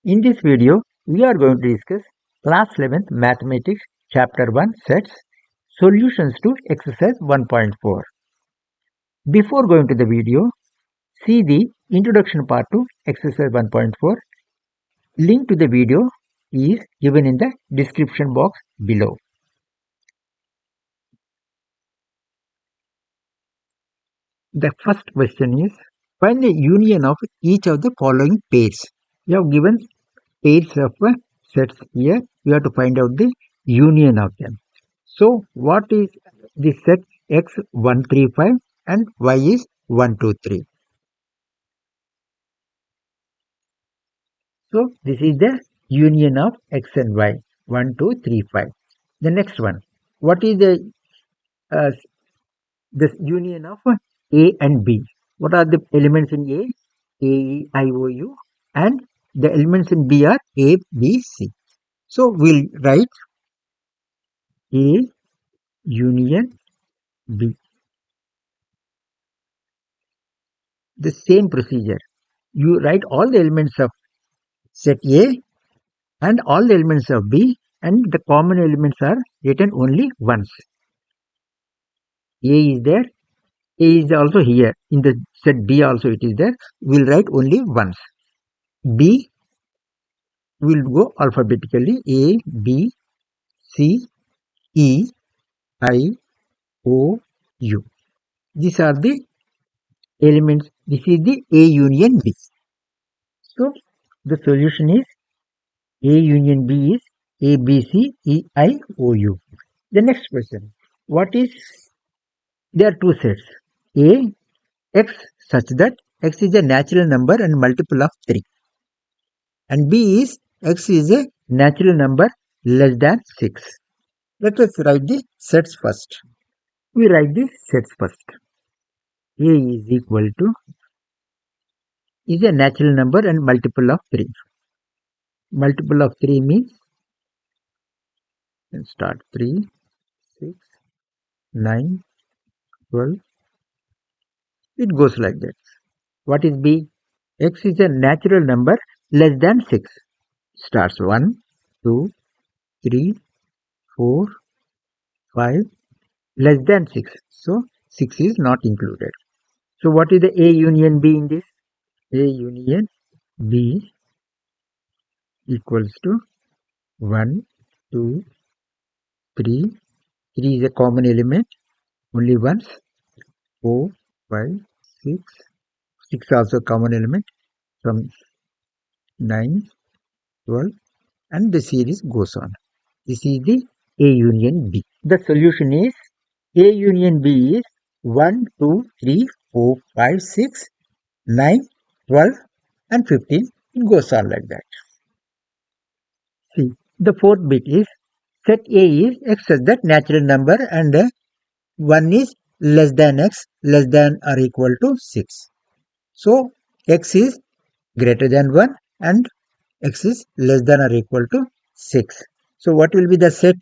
In this video, we are going to discuss Class 11th Mathematics Chapter 1 Sets Solutions to Exercise 1.4. Before going to the video, see the introduction part to Exercise 1.4. Link to the video is given in the description box below. The first question is, find the union of each of the following pairs. You have given pairs of sets here. You have to find out the union of them. So what is the set X135 and Y is 123? So this is the union of X and Y, 1, 2, 3, 5. The next one, what is the union of A and B? What are the elements in A? A, E, I, O, U, and the elements in B are A, B, C. So we'll write A union B. The same procedure. You write all the elements of set A and all the elements of B, and the common elements are written only once. A is there. A is also here. In the set B also it is there. We'll write only once. B will go alphabetically. A, B, C, E, I, O, U. These are the elements. This is the A union B. So the solution is A union B is A, B, C, E, I, O, U. The next question. What is, there are two sets. A, X such that X is a natural number and multiple of 3. And B is X is a natural number less than 6. Let us write the sets first. We write the sets first. A is equal to is a natural number and multiple of 3. Multiple of 3 means, let's start 3, 6, 9, 12. It goes like that. What is B? X is a natural number less than 6. Starts 1, 2, 3, 4, 5, less than 6. So 6 is not included. So what is the A union B in this? A union B equals to 1, 2, 3. 3 is a common element, only once. 4, 5, 6. 6 also common element from 9, 12, and the series goes on. This is the A union B. The solution is A union B is 1, 2, 3, 4, 5, 6, 9, 12, and 15. It goes on like that. See, the fourth bit is set A is X such that natural number and 1 is less than X, less than or equal to 6. So X is greater than 1 and X is less than or equal to 6. So what will be the set?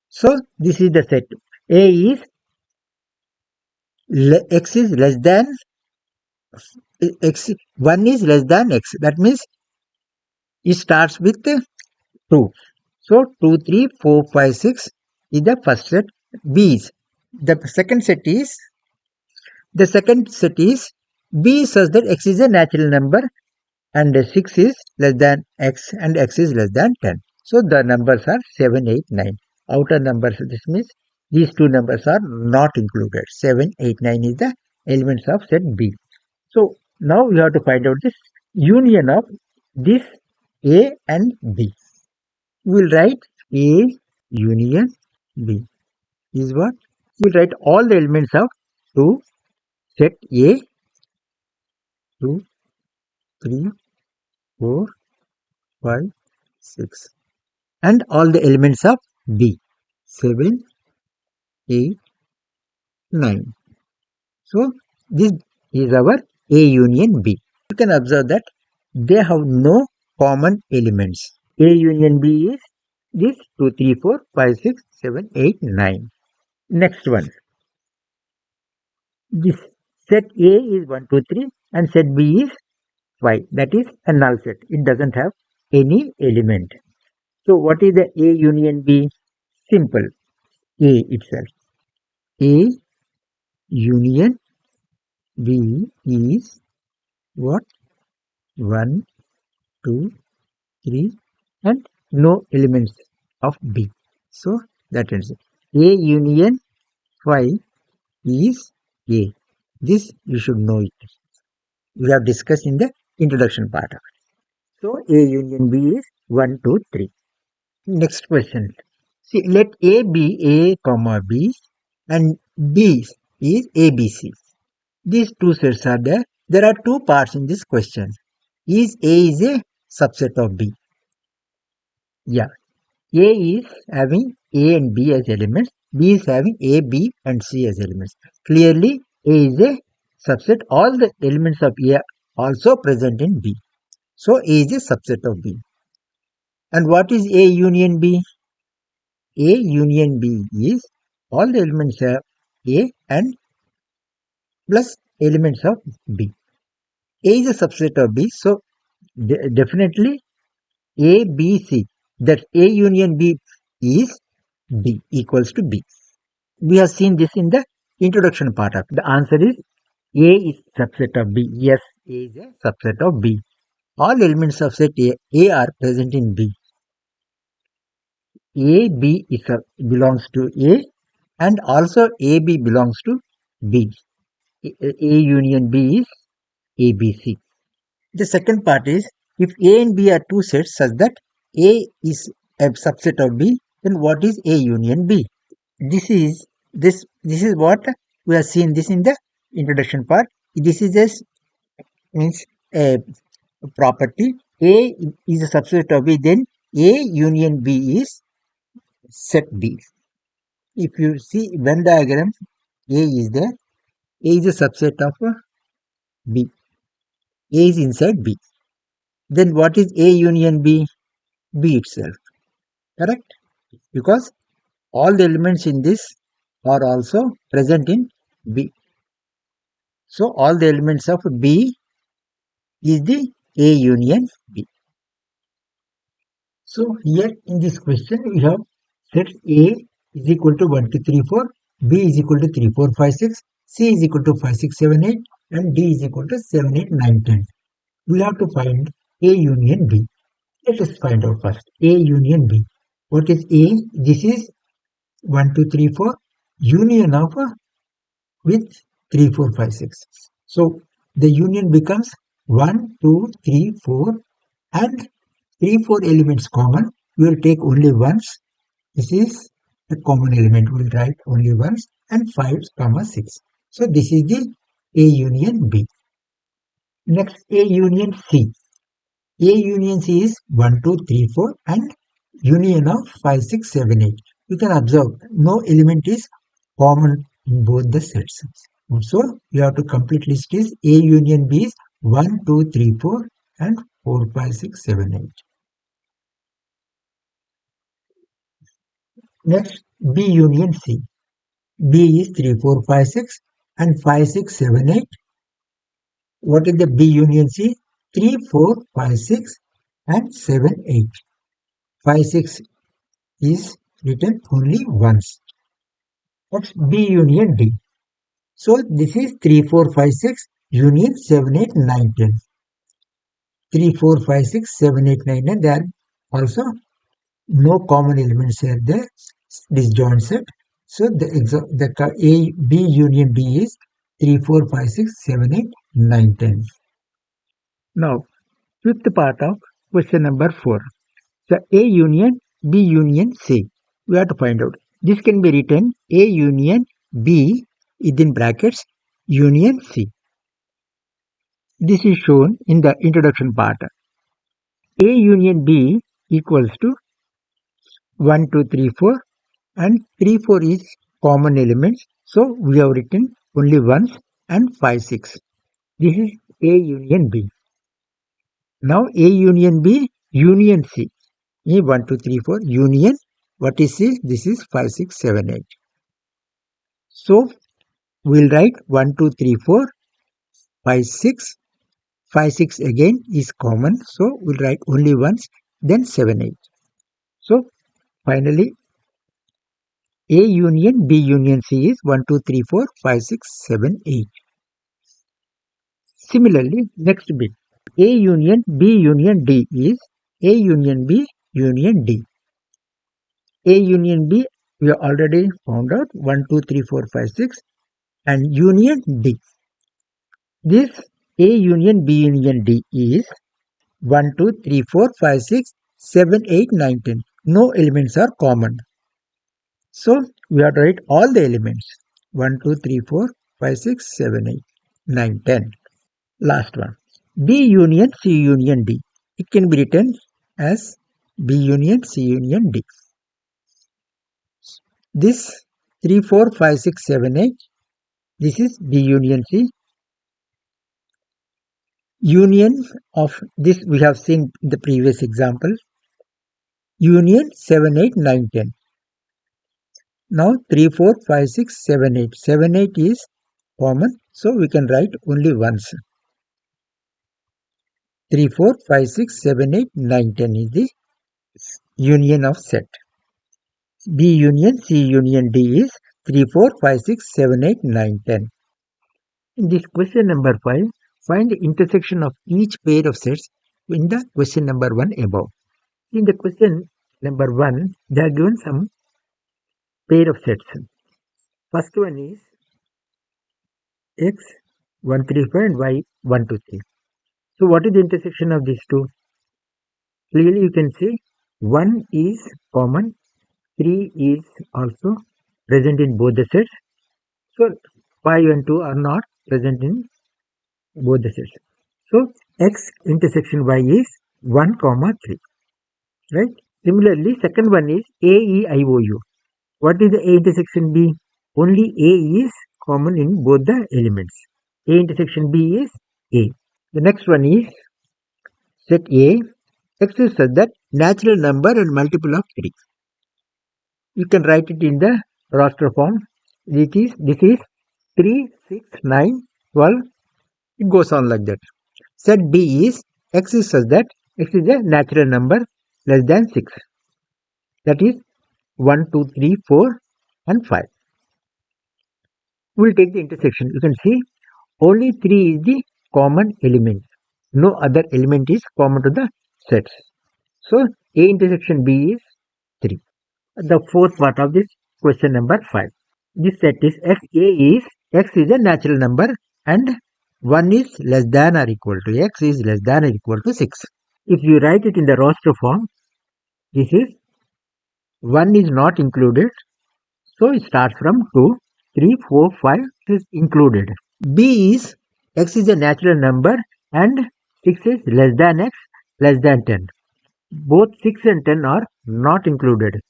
So this is the set. A is X is less than X, 1 is less than X. That means it starts with 2. So 2, 3, 4, 5, 6 is the first set. B is the second set is B such that X is a natural number and 6 is less than X and X is less than 10. So the numbers are 7, 8, 9. Outer numbers, this means these two numbers are not included. 7, 8, 9 is the elements of set B. So now we have to find out this union of this A and B. We will write A union B is what? We will write all the elements of 2 set A, 2, 3, 4, 5, 6, and all the elements of B, 7, 8, 9. So this is our A union B. You can observe that they have no common elements. A union B is this 2, 3, 4, 5, 6, 7, 8, 9. Next one. This set A is 1, 2, 3 and set B is 5. That is a null set. It doesn't have any element. So what is the A union B? Simple. A itself. A union B is what? 1, 2, 3 and no elements of B. So that is it. A union 5 is A. This you should know it. We have discussed in the introduction part of it. So A union B is 1, 2, 3. Next question. See, let A be A comma B and B is ABC. These two sets are there. There are two parts in this question. Is A is a subset of B? Yeah. A is having A and B as elements. B is having A, B and C as elements. Clearly, A is a subset. All the elements of A are also present in B. So, A is a subset of B. And what is A union B? A union B is all the elements of A and plus elements of B. A is a subset of B. So, definitely A, B, C. That A union B is B equals to B. We have seen this in the introduction part of it. The answer is A is subset of B. Yes, A is a subset of B. All elements of set A are present in B. A, B belongs to A and also A, B belongs to B. A union B is ABC. The second part is if A and B are two sets such that A is a subset of B, then what is A union B? This is what we have seen this in the introduction part. This is means a property. A is a subset of B, then A union B is set B. If you see Venn diagram, A is there. A is a subset of B. A is inside B. Then what is A union B? B itself. Correct? Because all the elements in this are also present in B. So all the elements of B is the A union B. So here in this question we have sets A is equal to 1, 2, 3, 4, B is equal to 3, 4, 5, 6, C is equal to 5, 6, 7, 8 and D is equal to 7, 8, 9, 10. We have to find A union B. Let us find out first A union B. What is A? This is 1, 2, 3, 4 union of with 3, 4, 5, 6. So the union becomes 1, 2, 3, 4 and 3, 4 elements common. We will take only once. This is the common element. We will write only once and 5, 6. So this is the A union B. Next A union C. A union C is 1, 2, 3, 4 and union of 5, 6, 7, 8. You can observe no element is common in both the sets. So you have to complete list is A union B is 1, 2, 3, 4 and 4, 5, 6, 7, 8. Next B union C. B is 3, 4, 5, 6 and 5, 6, 7, 8. What is the B union C? 3, 4, 5, 6 and 7, 8. 5, 6 is written only once. That's B union D. So this is 3, 4, 5, 6 union 7, 8, 9, 10. 3, 4, 5, 6, 7, 8, 9, 10. There are also no common elements here. The disjoint set. So the A B union B is 3, 4, 5, 6, 7, 8, 9, 10. Now, fifth part of question number 4. The A union B union C. We have to find out. This can be written A union B within brackets union C. This is shown in the introduction part. A union B equals to 1, 2, 3, 4 and 3, 4 is common elements. So we have written only once and 5, 6. This is A union B. Now A union B union C. 1, 2, 3, 4 union. What is C? This is 5, 6, 7, 8. So we'll write 1, 2, 3, 4, 5, 6, 5, 6 again is common. So we'll write only once, then 7, 8. So finally, A union B union C is 1, 2, 3, 4, 5, 6, 7, 8. Similarly, next bit, A union B union D is A union B union D. A union B, we already found out 1, 2, 3, 4, 5, 6, and union D. This A union B union D is 1, 2, 3, 4, 5, 6, 7, 8, 9, 10. No elements are common. So we have to write all the elements 1, 2, 3, 4, 5, 6, 7, 8, 9, 10. Last one. B union C union D. It can be written as B union C union D. This 3, 4, 5, 6, 7, 8. This is B union C. Union of this we have seen in the previous example. Union 7, 8, 9, 10. Now 3, 4, 5, 6, 7, 8. 7, 8 is common. So we can write only once. 3, 4, 5, 6, 7, 8, 9, 10 is the union of set. B union C union D is 3, 4, 5, 6, 7, 8, 9, 10. In this question number 5, find the intersection of each pair of sets in the question number 1 above. In the question number 1, they are given some pair of sets. First one is X135 and Y123. So what is the intersection of these two? Clearly you can see 1 is common, 3 is also present in both the sets. So 5 and 2 are not present in both the sets. So X intersection Y is 1, 3. Right? Similarly, second one is AEIOU. What is the A intersection B? Only A is common in both the elements. A intersection B is A. The next one is set A. X is such that natural number and multiple of 3. You can write it in the roster form. This is 3, 6, 9, 12. It goes on like that. Set B is X is such that X is a natural number less than 6. That is 1, 2, 3, 4 and 5. We will take the intersection. You can see only 3 is the common element. No other element is common to the sets. So A intersection B is 3. The fourth part of this question number 5. This set is X. X is a natural number and 1 is less than or equal to X is less than or equal to 6. If you write it in the roster form, this is 1 is not included. So it starts from 2, 3, 4, 5 is included. B is X is a natural number and 6 is less than X less than 10. Both 6 and 10 are not included.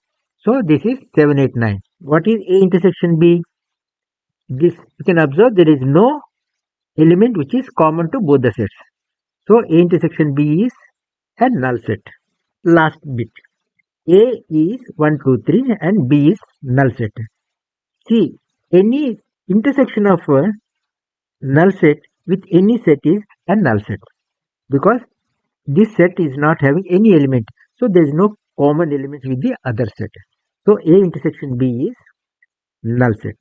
So this is 7, 8, 9. What is A intersection B? This you can observe there is no element which is common to both the sets. So A intersection B is a null set. Last bit. A is 1, 2, 3 and B is null set. See, any intersection of a null set with any set is a null set because this set is not having any element. So there is no common element with the other set. So A intersection B is null set.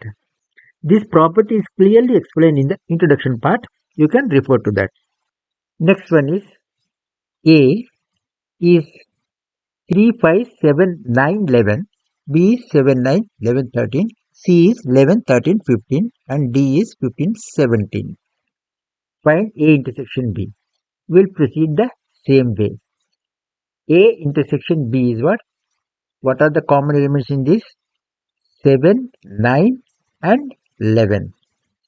This property is clearly explained in the introduction part. You can refer to that. Next one is A is 3, 5, 7, 9, 11. B is 7, 9, 11, 13. C is 11, 13, 15 and D is 15, 17. Find A intersection B. We will proceed the same way. A intersection B is what? What are the common elements in this? 7, 9 and 11.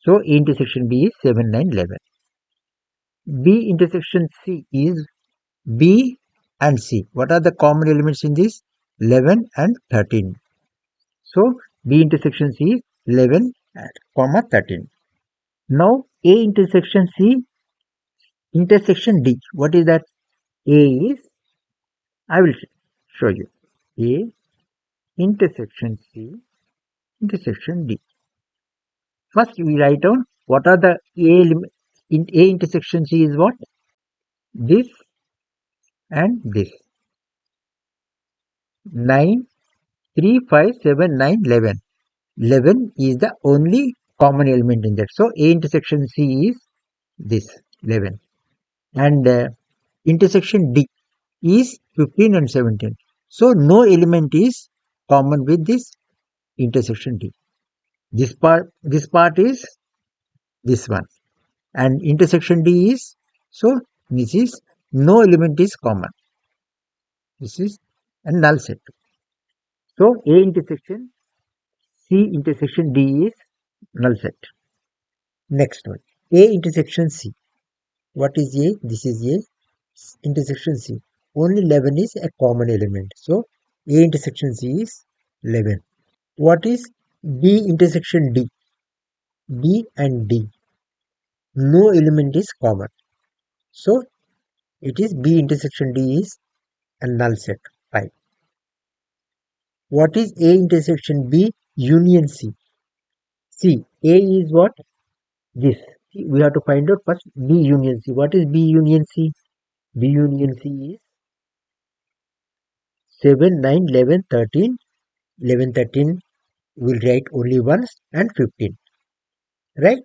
So A intersection B is 7, 9, 11. B intersection C is B and C. What are the common elements in this? 11 and 13. So B intersection C is 11, 13. Now A intersection C intersection D. What is that? A is, I will show you. A intersection C intersection D. First we write down what are the A intersection C is what? this and this. 9, 3, 5, 7, 9, 11. 11 is the only common element in that. So A intersection C is this 11. And intersection D is 15 and 17. So no element is common with this intersection D. This part is this one. And intersection D is, so this is no element is common. This is a null set. So A intersection C intersection D is null set. Next one, A intersection C. What is A? This is A intersection C. Only 11 is a common element. So A intersection C is 11. What is B intersection D? B and D. No element is common. So it is B intersection D is a null set. 5. What is A intersection B union C? See, A is what? This. See, we have to find out first B union C. What is B union C? B union C is 7, 9, 11, 13. 11, 13 will write only once and 15. Right?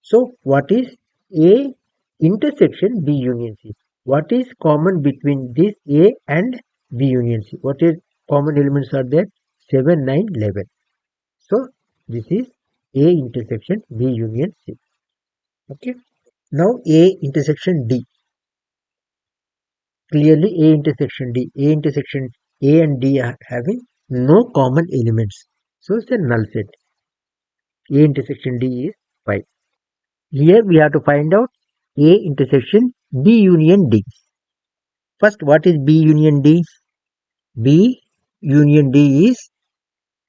So, what is A intersection B union C? What is common between this A and B union C? What is common elements are there? 7, 9, 11. So, this is A intersection B union C. Okay. Now, A intersection D. Clearly, A intersection D. A intersection A and D are having no common elements. So, it's a null set. A intersection D is 5. Here, we have to find out A intersection B union D. First, what is B union D? B union D is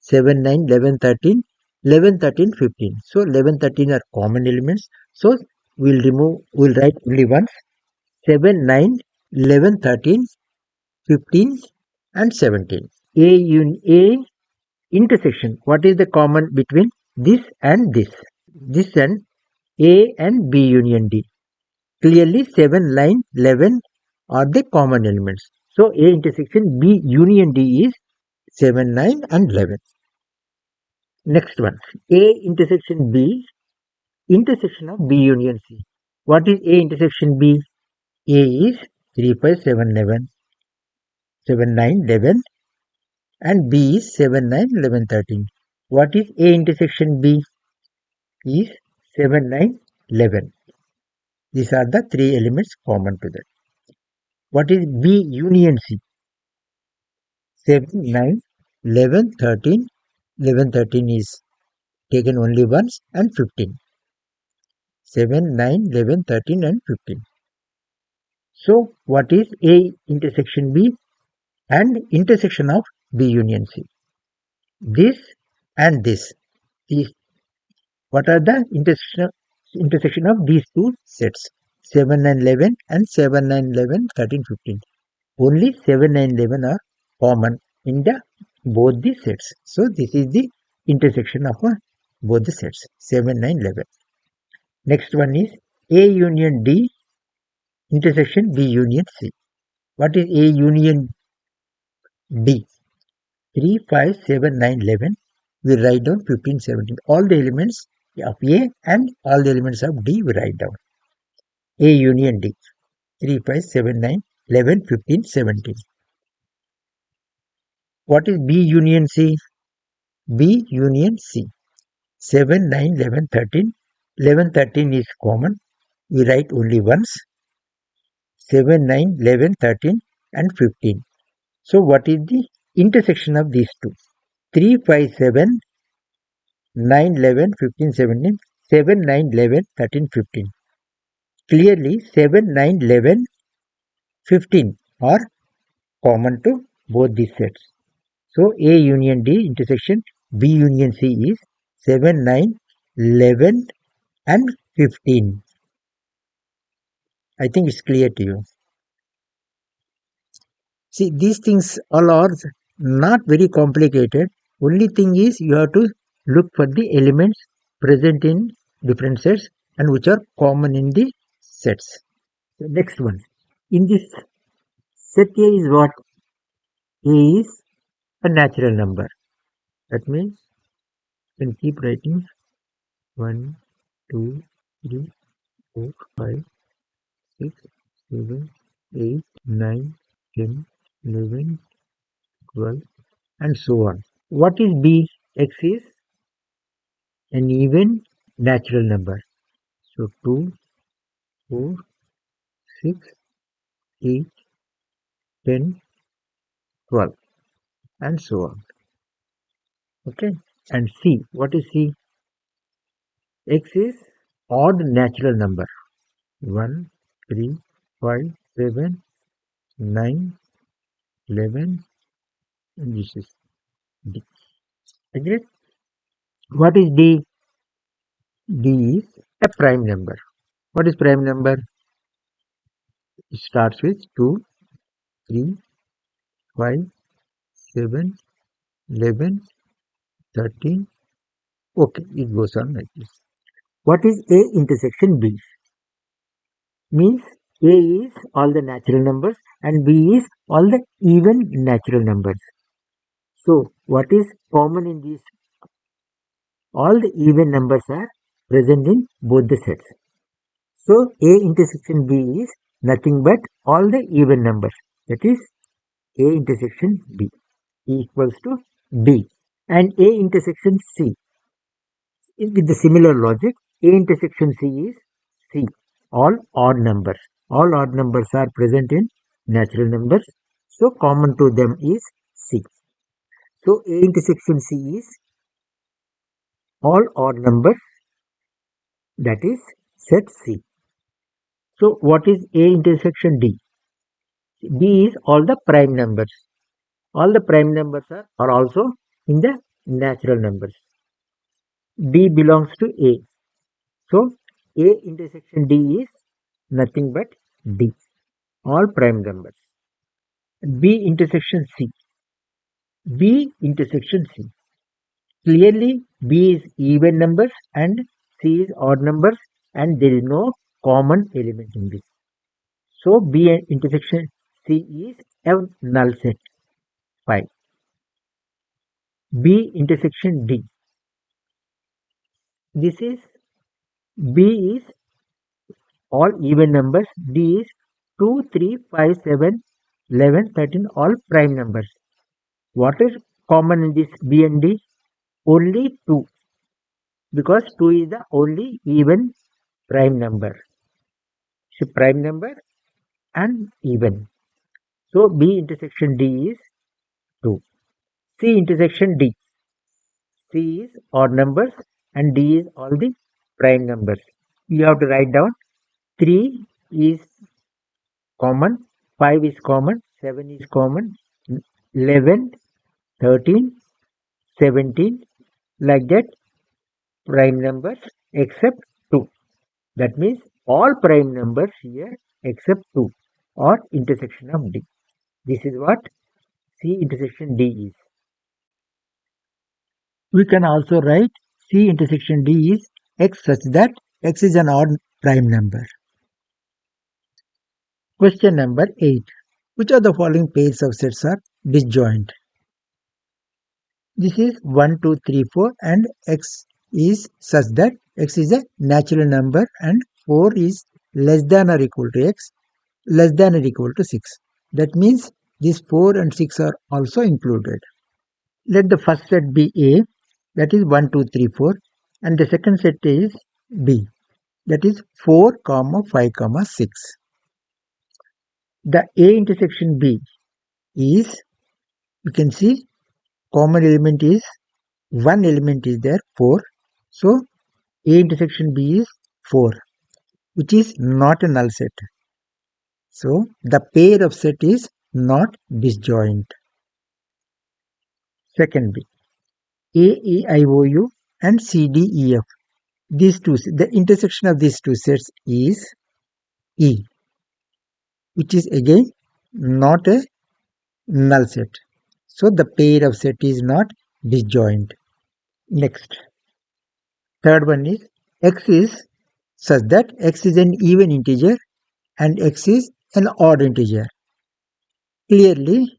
7, 9, 11, 13. 11, 13, 15. So 11, 13 are common elements. So we'll write only once. 7, 9, 11, 13, 15 and 17. A intersection. What is the common between this and this? This and A and B union D. Clearly 7, 9, 11 are the common elements. So A intersection B union D is 7, 9 and 11. Next one, A intersection B, intersection of B union C. What is A intersection B? A is 3, 5, 7, 11, 7, 9, 11 and B is 7, 9, 11, 13. What is A intersection B? Is 7, 9, 11. These are the three elements common to that. What is B union C? 7, 9, 11, 13. 11, 13 is taken only once and 15. 7, 9, 11, 13 and 15. So, what is A intersection B and intersection of B union C? This and this. What are the intersection of these two sets? 7, 9, 11 and 7, 9, 11, 13, 15. Only 7, 9, 11 are common in the both the sets. So, this is the intersection of both the sets. 7, 9, 11. Next one is A union D intersection B union C. What is A union D? 3, 5, 7, 9, 11. We write down 15, 17. All the elements of A and all the elements of D we write down. A union D. 3, 5, 7, 9, 11, 15, 17. What is B union C? B union C. 7, 9, 11, 13. 11, 13 is common. We write only once. 7, 9, 11, 13 and 15. So what is the intersection of these two? 3, 5, 7, 9, 11, 15, 17, 7, 9, 11, 13, 15. Clearly 7, 9, 11, 15 are common to both these sets. So A union D intersection B union C is 7, 9, 11 and 15. I think it's clear to you. See, these things all are not very complicated. Only thing is you have to look for the elements present in different sets and which are common in the sets. The next one, In this set A is what? A is a natural number. That means you can keep writing 1, 2, 3, 4, 5, 6, 7, 8, 9, 10, 11, 12, and so on. What is B? X is an even natural number. So 2, 4, 6, 8, 10, 12, and so on. Okay. And C. What is C? X is odd natural number. 1, 3, 5, 7, 9, 11, and this is D. Agreed? What is D? D is a prime number. What is prime number? It starts with 2, 3, 5, 7, 11, 13. Okay, it goes on like this. What is A intersection B? Means A is all the natural numbers and B is all the even natural numbers. So, what is common in these? All the even numbers are present in both the sets. So, A intersection B is nothing but all the even numbers. That is A intersection B equals to B. And A intersection C. With the similar logic, A intersection C is C. All odd numbers. All odd numbers are present in natural numbers. So, common to them is C. So, A intersection C is all odd numbers, that is set C. So, what is A intersection D? D is all the prime numbers. All the prime numbers are also in the natural numbers. D belongs to A. So, A intersection D is nothing but D. All prime numbers. B intersection C. B intersection C. Clearly, B is even numbers and C is odd numbers, and there is no common element in this. So, B intersection C is a null set. 5. B intersection D. This is B is all even numbers. D is 2, 3, 5, 7, 11, 13, all prime numbers. What is common in this B and D? Only 2, because 2 is the only even prime number. So, prime number and even. So, B intersection D is 2. C intersection D. C is odd numbers and D is all the prime numbers. You have to write down 3 is common, 5 is common, 7 is common, 11, 13, 17, like that, prime numbers except 2. That means all prime numbers here except 2 are intersection of D. This is what C intersection D is. We can also write C intersection D is X such that X is an odd prime number. Question number 8. Which of the following pairs of sets are disjoint? This is 1, 2, 3, 4 and X is such that X is a natural number and 4 is less than or equal to X, less than or equal to 6. That means these 4 and 6 are also included. Let the first set be A, that is 1, 2, 3, 4, and the second set is B, that is 4, 5, 6. The A intersection B is, you can see, common element is, one element is there, 4. So, A intersection B is 4, which is not a null set. So, the pair of set is not disjoint. Second B, A, E, I, O, U and C, D, E, F. These two, the intersection of these two sets is E, which is again not a null set. So, the pair of set is not disjoint. Next, third one is X is such that X is an even integer and X is an odd integer. Clearly,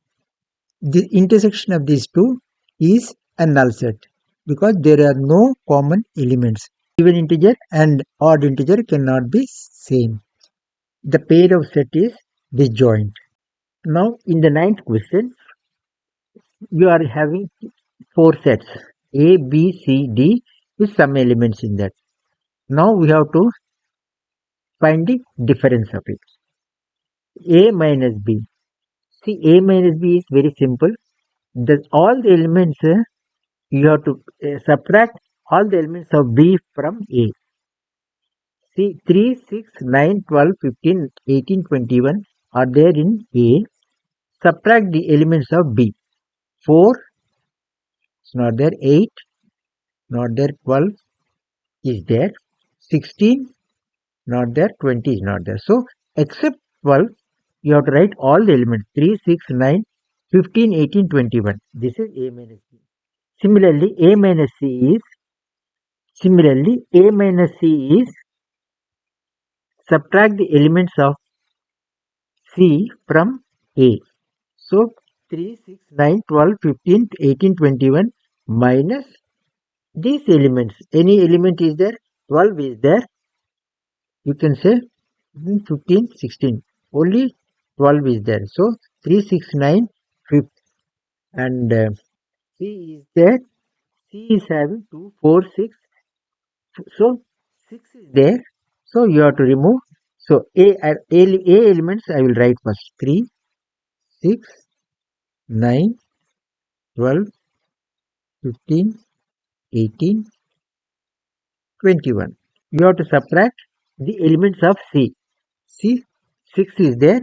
the intersection of these two is a null set because there are no common elements. Even integer and odd integer cannot be same. The pair of set is disjoint. Now in the ninth question, you are having four sets A, B, C, D with some elements in that. Now we have to find the difference of it. A minus B. See, A minus B is very simple. All the elements you have to subtract all the elements of B from A. See, 3, 6, 9, 12, 15, 18, 21 are there in A. Subtract the elements of B. 4 is not there, 8 not there, 12 is there, 16 not there, 20 is not there. So, except 12, you have to write all the elements 3, 6, 9, 15, 18, 21. This is A minus B. Similarly, A minus C is subtract the elements of C from A. So 3, 6, 9, 12, 15, 18, 21 minus these elements. Any element is there, 12 is there. You can say 15, 16. Only 12 is there. So 3, 6, 9, 5. And C is there. C is having 2, 4, 6. So 6 is there. So you have to remove. So A elements I will write first 3, 6, 9, 12, 15, 18, 21. You have to subtract the elements of C. See, 6 is there.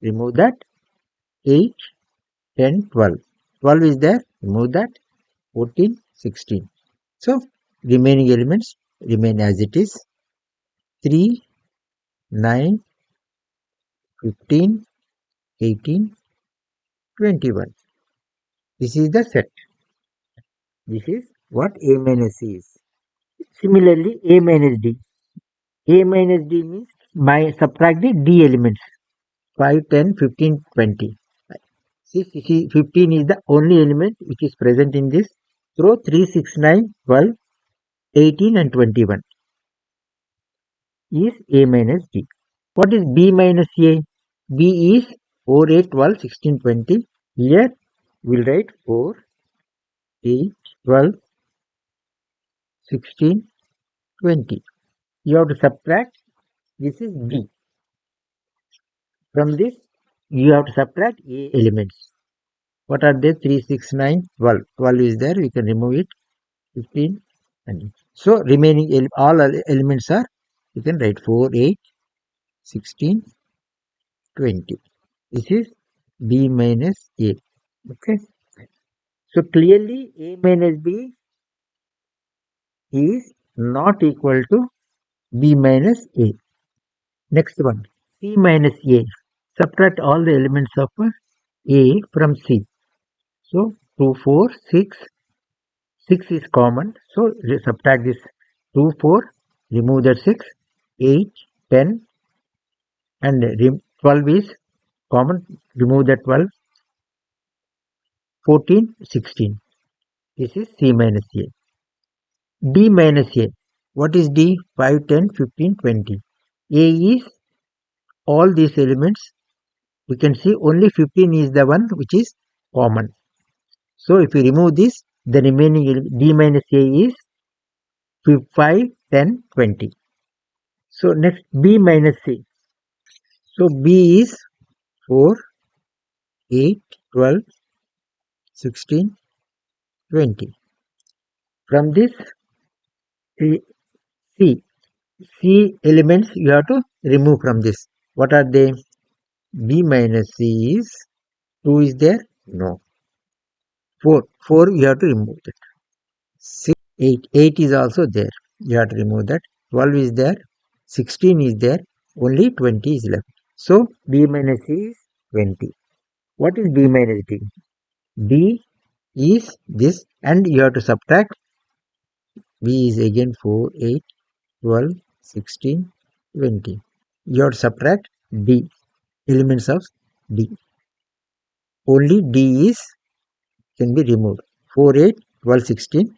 Remove that. 8, 10, 12. 12 is there. Remove that. 14, 16. So remaining elements remain as it is. 3, 9, 15, 18, 21. This is the set. This is what A minus C is. Similarly, A minus D. A minus D means subtract the D elements. 5, 10, 15, 20. See, 15 is the only element which is present in this. Throw 3, 6, 9, 12, 18 and 21 is A minus D. What is B minus A? B is 4, 8, 12, 16, 20. Here we will write 4, 8, 12, 16, 20. You have to subtract. This is B. From this, you have to subtract A elements. What are they? 3, 6, 9, 12. 12 is there. We can remove it. 15. And so remaining all elements are, you can write 4, 8, 16, 20. This is B minus A. Okay. So clearly A minus B is not equal to B minus A. Next one, C minus A. Subtract all the elements of A from C. So 2, 4, 6. 6 is common. So subtract this 2, 4. Remove that 6. 8, 10. And 12 is common. Remove that 12. 14, 16. This is C minus A. D minus A. What is D? 5, 10, 15, 20. A is all these elements. We can see only 15 is the one which is common. So if we remove this, the remaining D minus A is 5, 10, 20. So next B minus C. So B is 4, 8, 12, 16, 20. From this C elements you have to remove from this. What are they? B minus C is 2 is there? No. 4 you have to remove that. 6, 8 is also there. You have to remove that. 12 is there. 16 is there. Only 20 is left. So B minus C is 20. What is B minus D? B is this and you have to subtract. B is again 4, 8, 12, 16, 20. You have to subtract D. elements of D. Only D can be removed. 4, 8, 12, 16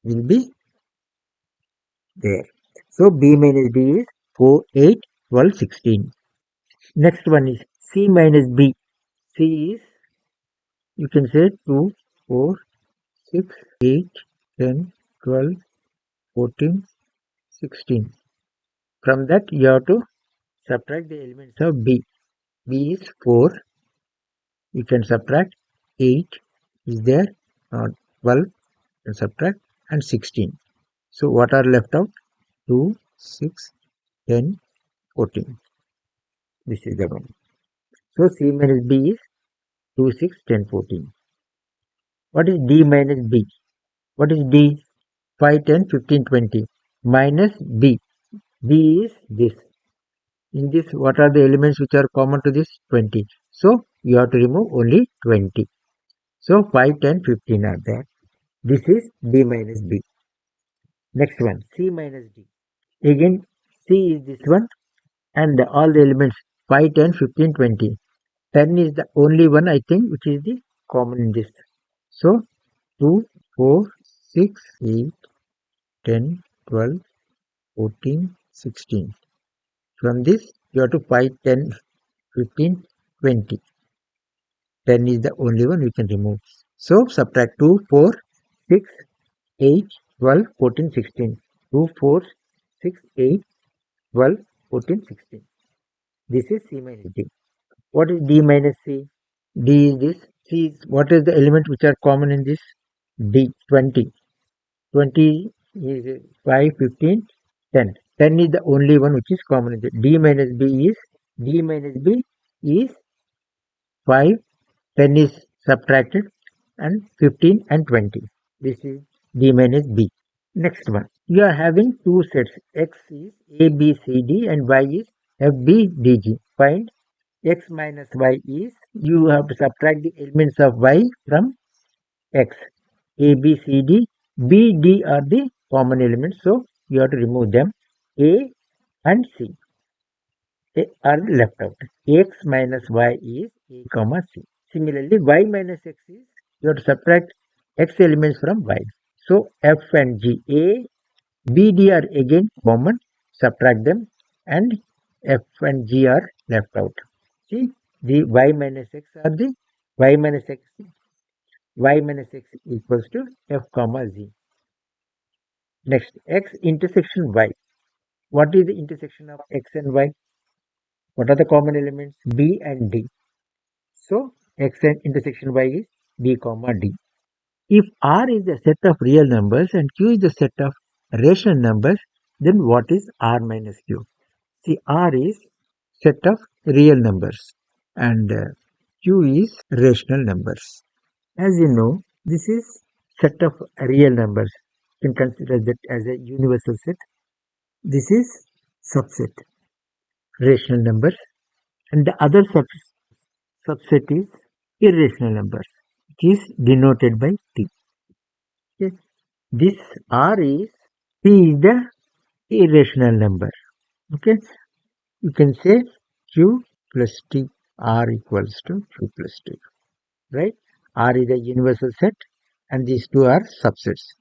will be there. So B minus D is 4, 8, 12, 16. Next one is C minus B. C is, you can say 2, 4, 6, 8, 10, 12, 14, 16. From that you have to subtract the elements of B. B is 4. You can subtract 8 is there, 12 and subtract, and 16. So what are left out? 2, 6, 10, 14. This is the one. So C minus B is 2, 6, 10, 14. What is D minus B? What is D? 5, 10, 15, 20. Minus B. B is this. In this, what are the elements which are common to this? 20. So you have to remove only 20. So 5, 10, 15 are there. This is D minus B. Next one, C minus D. Again, C is this one, and all the elements 5, 10, 15, 20. 10 is the only one, I think, which is the common in this. So 2, 4, 6, 8, 10, 12, 14, 16. From this, you have to 5, 10, 15, 20. 10 is the only one we can remove. So subtract 2, 4, 6, 8, 12, 14, 16. 2, 4, 6, 8, 12, 14, 16. This is C minus D. What is D minus C? D is this. C is, what is the element which are common in this? D, 20. 20 is 5, 15, 10. 10 is the only one which is common in this. D minus B is 5, 10 is subtracted, and 15 and 20. This is D minus B. Next one. You are having two sets. X is A, B, C, D, and Y is F, B, D, G. Find X minus Y is, you have to subtract the elements of Y from X. A, B, C, D. B, D are the common elements, so you have to remove them. A and C are left out. X minus Y is A, comma C. Similarly, Y minus X is, you have to subtract X elements from Y. So F and G, A, B, D are again common, subtract them, and F and G are left out. See, the Y minus X are the Y minus X equals to F comma Z. Next, X intersection Y. What is the intersection of X and Y? What are the common elements? B and D. So X and intersection Y is B comma D. If R is the set of real numbers and Q is the set of rational numbers, then what is R minus Q? See, R is set of real numbers and Q is rational numbers. As you know, this is set of real numbers. You can consider that as a universal set. This is subset, rational numbers, and the other subset is irrational numbers, which is denoted by T. Okay. This R is, T is the irrational number. Okay, you can say Q plus T, R equals to Q plus T, right? R is a universal set and these two are subsets.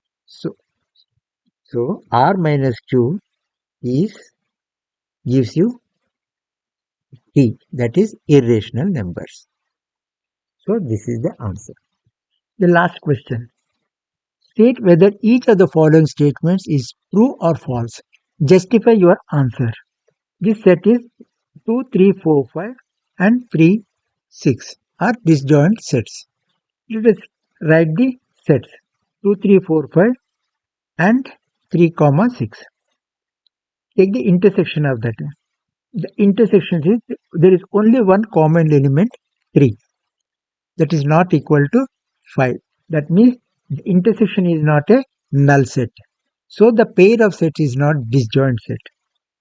So R minus Q gives you T, that is irrational numbers. So this is the answer. The last question. State whether each of the following statements is true or false. Justify your answer. This set is 2, 3, 4, 5 and 3, 6 are disjoint sets. Let us write the sets 2, 3, 4, 5 and 3, 6. Take the intersection of that. The intersection is, there is only one common element 3, that is not equal to 5. That means the intersection is not a null set. So the pair of sets is not disjoint set.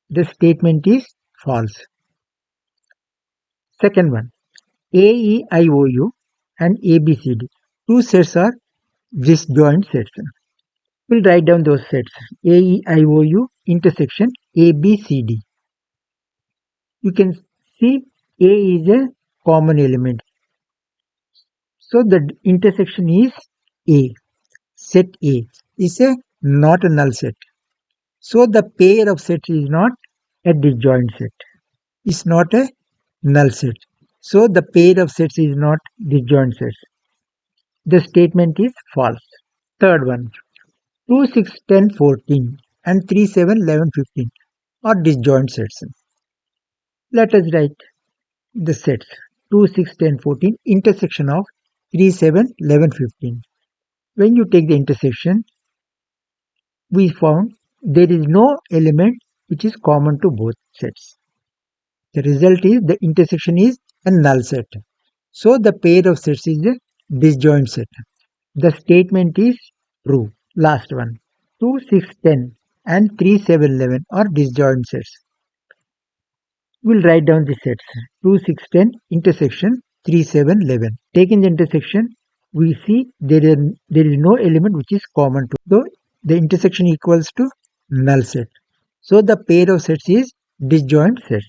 The statement is false. Second one, A, E, I, O, U and A, B, C, D. Two sets are disjoint sets. We'll write down those sets. A, E, I, O, U intersection A, B, C, D. You can see A is a common element. So the intersection is A. Set A is not a null set. So the pair of sets is not a disjoint set. It's not a null set. So the pair of sets is not disjoint sets. The statement is false. Third one, 2, 6, 10, 14 and 3, 7, 11, 15 are disjoint sets. Let us write the sets 2, 6, 10, 14 intersection of 3, 7, 11, 15. When you take the intersection, we found there is no element which is common to both sets. The result is the intersection is a null set. So the pair of sets is a disjoint set. The statement is true. Last one. 2, 6, 10 and 3, 7, 11 are disjoint sets. We'll write down the sets. 2, 6, 10 intersection 3, 7, 11. Taking the intersection, we see there is no element which is common to. So the intersection equals to null set. So the pair of sets is disjoint sets.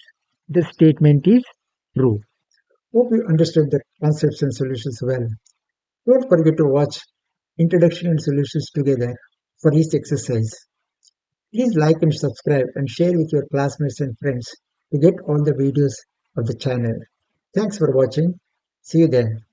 The statement is true. Hope you understood the concepts and solutions well. Don't forget to watch introduction and solutions together for each exercise. Please like and subscribe and share with your classmates and friends to get all the videos of the channel. Thanks for watching. See you then.